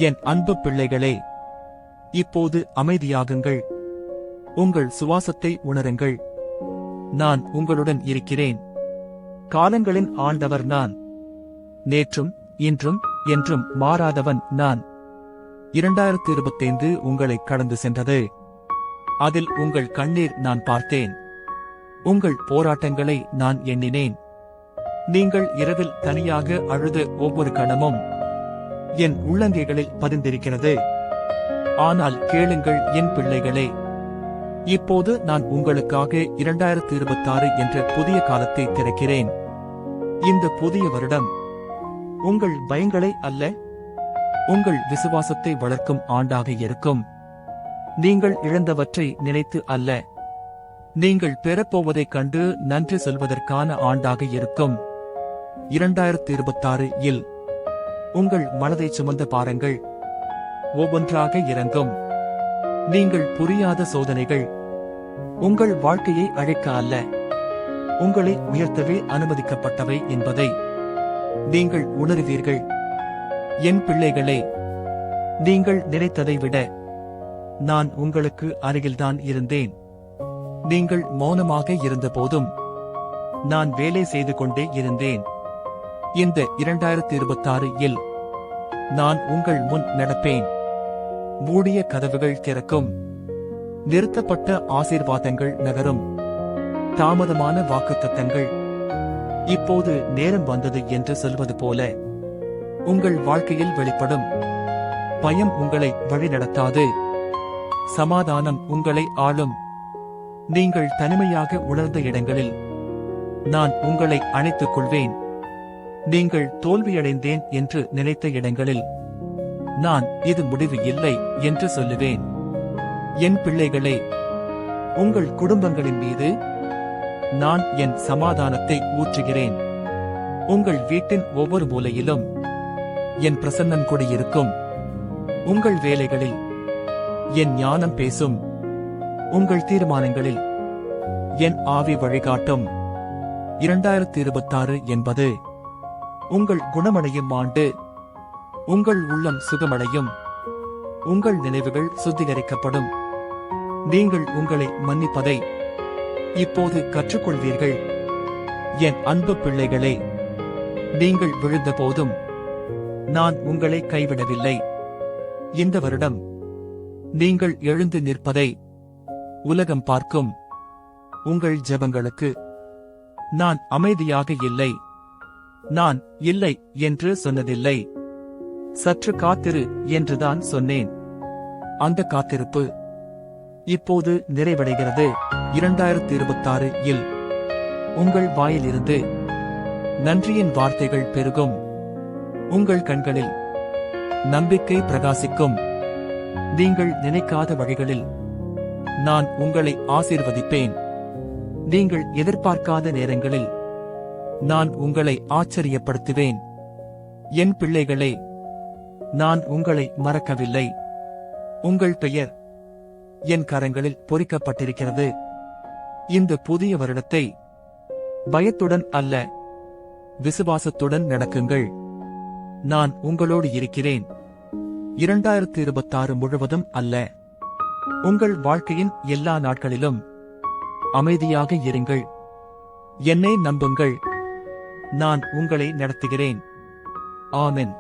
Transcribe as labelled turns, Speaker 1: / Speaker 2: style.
Speaker 1: என் அன்பு பிள்ளைகளே, இப்போது அமைதியாகுங்கள். உங்கள் சுவாசத்தை உணருங்கள். நான் உங்களுடன் இருக்கிறேன். காலங்களின் ஆண்டவர் நான். நேற்றும் இன்றும் என்றும் மாறாதவன் நான். 2025 உங்களை கடந்து சென்றது. அதில் உங்கள் கண்ணீர் நான் பார்த்தேன். உங்கள் போராட்டங்களை நான் எண்ணினேன். நீங்கள் இரவில் தனியாக அழுத ஒவ்வொரு கணமும் என் உள்ளங்கைகளில் பதிந்திருக்கிறது. ஆனால் கேளுங்கள் என் பிள்ளைகளே, இப்போது நான் உங்களுக்காக 2026 என்ற புதிய காலத்தை திறக்கிறேன். இந்த புதிய வருடம் உங்கள் பயங்களை அல்ல, உங்கள் விசுவாசத்தை வளர்க்கும் ஆண்டாக இருக்கும். நீங்கள் இழந்தவற்றை நினைத்து அல்ல, நீங்கள் பெறப்போவதைக் கண்டு நன்றி சொல்வதற்கான ஆண்டாக இருக்கும். 2026 இல் உங்கள் மனதை சுமந்த பாரங்கள் ஒவ்வொன்றாக இறங்கும். நீங்கள் புரியாத சோதனைகள் உங்கள் வாழ்க்கையை அழைக்க அல்ல, உங்களை உயர்த்தவே அனுமதிக்கப்பட்டவை என்பதை நீங்கள் உணர்வீர்கள். என் பிள்ளைகளே, நீங்கள் நினைத்ததை விட நான் உங்களுக்கு அருகில்தான் இருந்தேன். நீங்கள் மௌனமாக இருந்தபோதும் நான் வேலை செய்து கொண்டே இருந்தேன். இந்த 2026 இல் நான் உங்கள் முன் நடப்பேன். மூடிய கதவுகள் திறக்கும். நிறுத்தப்பட்ட ஆசீர்வாதங்கள் நகரும். தாமதமான வாக்குத்தத்தங்கள் இப்போது நேரம் வந்தது என்று சொல்வது போல உங்கள் வாழ்க்கையில் வெளிப்படும். பயம் உங்களை வழிநடத்தாது. சமாதானம் உங்களை ஆளும். நீங்கள் தனிமையாக உணர்ந்த இடங்களில் நான் உங்களை அணைத்துக் கொள்வேன். நீங்கள் தோல்வியடைந்தேன் என்று நினைத்த இடங்களில் நான் இது முடிவு இல்லை என்று சொல்லுவேன். என் பிள்ளைகளே, உங்கள் குடும்பங்களின் மீது நான் என் சமாதானத்தை ஊற்றுகிறேன். உங்கள் வீட்டின் ஒவ்வொரு மூலையிலும் என் பிரசன்னம் குடியிருக்கும். உங்கள் வேலைகளில் என் ஞானம் பேசும். உங்கள் தீர்மானங்களில் என் ஆவி வழிகாட்டும். 2026 என்பது உங்கள் குணமடையும் ஆண்டு. உங்கள் உள்ளம் சுகமடையும். உங்கள் நினைவுகள் சுத்திகரிக்கப்படும். நீங்கள் உங்களை மன்னிப்பதை இப்போது கற்றுக்கொள்வீர்கள். என் அன்பு பிள்ளைகளே, நீங்கள் விழுந்த போதும் நான் உங்களை கைவிடவில்லை. இந்த வருடம் நீங்கள் எழுந்து நிற்பதை உலகம் பார்க்கும். உங்கள் ஜெபங்களுக்கு நான் அமைதியாக இல்லை, நான் இல்லை என்று சொன்னதில்லை. சற்று காத்திரு என்றுதான் சொன்னேன். அந்த காத்திருப்பு இப்போது நிறைவடைகிறது. 2026 இல் உங்கள் வாயிலிருந்து நன்றியின் வார்த்தைகள் பெருகும். உங்கள் கண்களில் நம்பிக்கை பிரகாசிக்கும். நீங்கள் நினைக்காத வழிகளில் நான் உங்களை ஆசீர்வதிப்பேன். நீங்கள் எதிர்பார்க்காத நேரங்களில் நான் உங்களை ஆச்சரியப்படுத்துவேன். என் பிள்ளைகளே, நான் உங்களை மறக்கவில்லை. உங்கள் பெயர் என் கரங்களில் பொறிக்கப்பட்டிருக்கிறது. இந்த புதிய வருடத்தை பயத்துடன் அல்ல, விசுவாசத்துடன் நடக்குங்கள். நான் உங்களோடு இருக்கிறேன். 2026 முழுவதும் அல்ல, உங்கள் வாழ்க்கையின் எல்லா நாட்களிலும் அமைதியாக இருங்கள். என்னை நம்புங்கள். நான் உங்களை நடத்துகிறேன். ஆமென்.